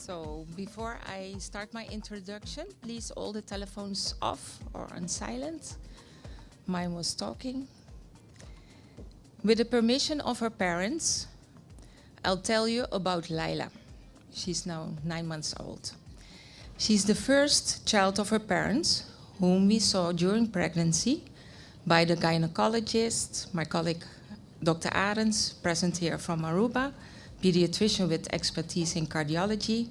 So before I start my introduction, please all the telephones off or on silent. Mine was talking. With the permission of her parents, I'll tell you about Laila. She's now 9 months old. She's the first child of her parents, whom we saw during pregnancy by the gynecologist, my colleague Dr. Arends, present here from Aruba, pediatrician with expertise in cardiology,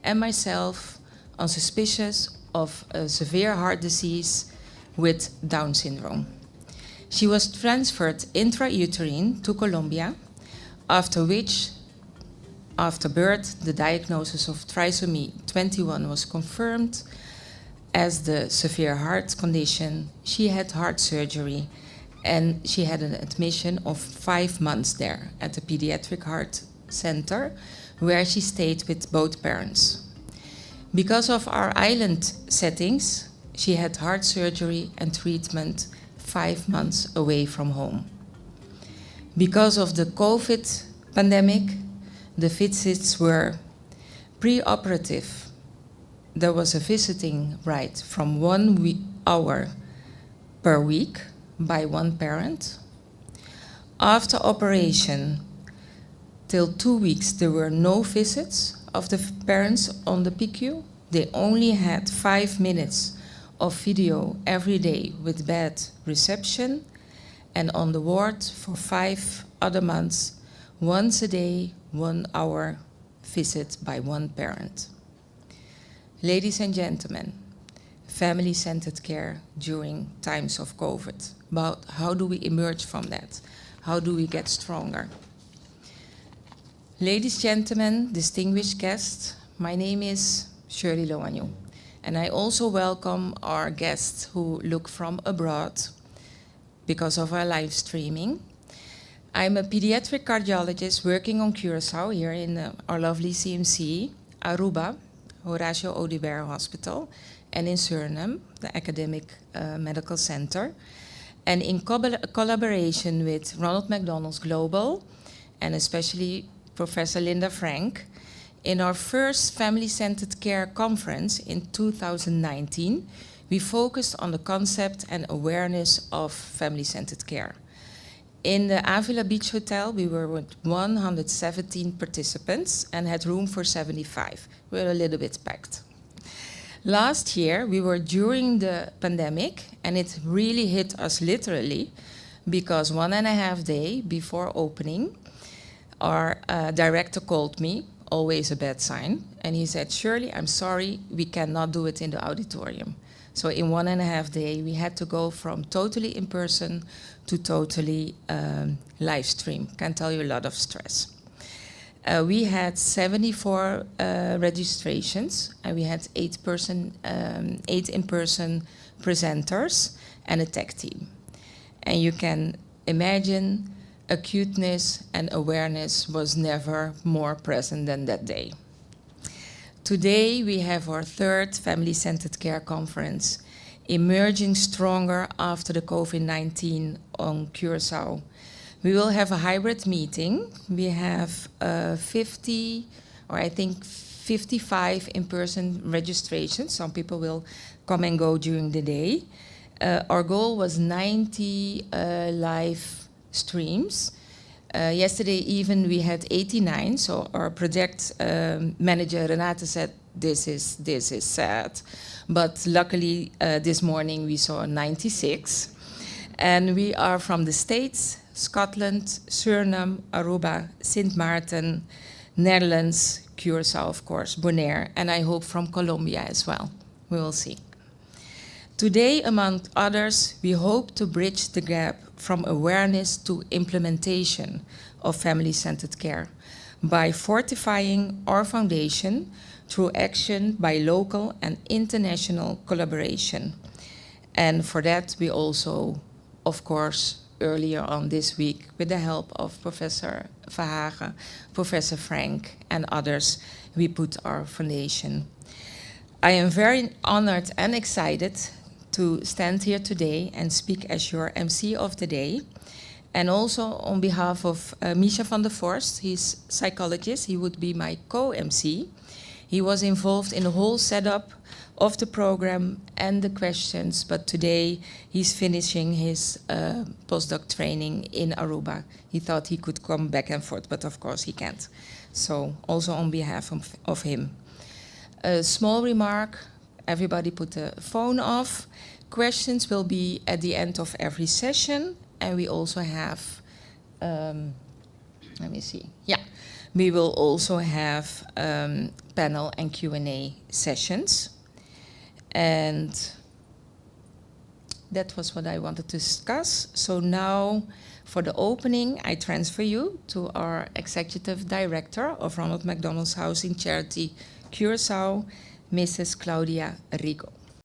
and myself on suspicious of a severe heart disease with Down syndrome. She was transferred intrauterine to Colombia, after which, after birth, the diagnosis of trisomy 21 was confirmed as the severe heart condition. She had heart surgery and she had an admission of 5 months there at the pediatric heart center, where she stayed with both parents. Because of our island settings, she had heart surgery and treatment 5 months away from home. Because of the COVID pandemic, the visits were pre-operative. There was a visiting right from 1 hour per week by one parent. After operation, till 2 weeks, there were no visits of the parents on the PICU. They only had 5 minutes of video every day with bed reception, and on the ward for 5 other months, once a day, 1 hour visit by one parent. Ladies and gentlemen, family-centered care during times of COVID. But how do we emerge from that? How do we get stronger? Ladies, gentlemen, distinguished guests, my name is Shirley Lo-A-Njoe, and I also welcome our guests who look from abroad because of our live streaming. I'm a pediatric cardiologist working on Curaçao here in our lovely CMC, Aruba, Horacio Odibert Hospital, and in Suriname, the academic medical center. And in collaboration with Ronald McDonald's Global, and especially Professor Linda Frank, in our first family-centered care conference in 2019, we focused on the concept and awareness of family-centered care. In the Avila Beach Hotel, we were with 117 participants and had room for 75. We were a little bit packed. Last year, we were during the pandemic, and it really hit us literally, because 1.5 days before opening, our director called me, always a bad sign, and he said, "Shirley, I'm sorry, we cannot do it in the auditorium." So in 1.5 days, we had to go from totally in person to totally live stream. Can tell you a lot of stress. We had 74 registrations, and we had 8 in-person presenters and a tech team. And you can imagine acuteness and awareness was never more present than that day. Today, we have our 3rd family-centered care conference, Emerging Stronger After the COVID-19 on Curaçao. We will have a hybrid meeting. We have 50, or I think 55 in-person registrations. Some people will come and go during the day. Our goal was 90 live streams. Yesterday even we had 89, so our project manager Renate said, this is sad. But luckily this morning we saw 96. And we are from the States, Scotland, Suriname, Aruba, Sint Maarten, Netherlands, Curaçao, of course, Bonaire, and I hope from Colombia as well. We will see. Today, among others, we hope to bridge the gap from awareness to implementation of family-centered care by fortifying our foundation through action by local and international collaboration. And for that, we also, of course, earlier on this week, with the help of Professor Verhagen, Professor Frank, and others, we put our foundation. I am very honored and excited to stand here today and speak as your MC of the day. And also on behalf of Misha van der Vorst, he's psychologist, he would be my co-MC. He was involved in the whole setup of the program and the questions, but today he's finishing his postdoc training in Aruba. He thought he could come back and forth, but of course he can't. So also on behalf of him. A small remark, everybody put the phone off. Questions will be at the end of every session, and we also have, let me see, yeah. We will also have panel and Q&A sessions. And that was what I wanted to discuss. So now, for the opening, I transfer you to our Executive Director of Ronald McDonald's Housing Charity Curaçao, Mrs. Claudia Rigo.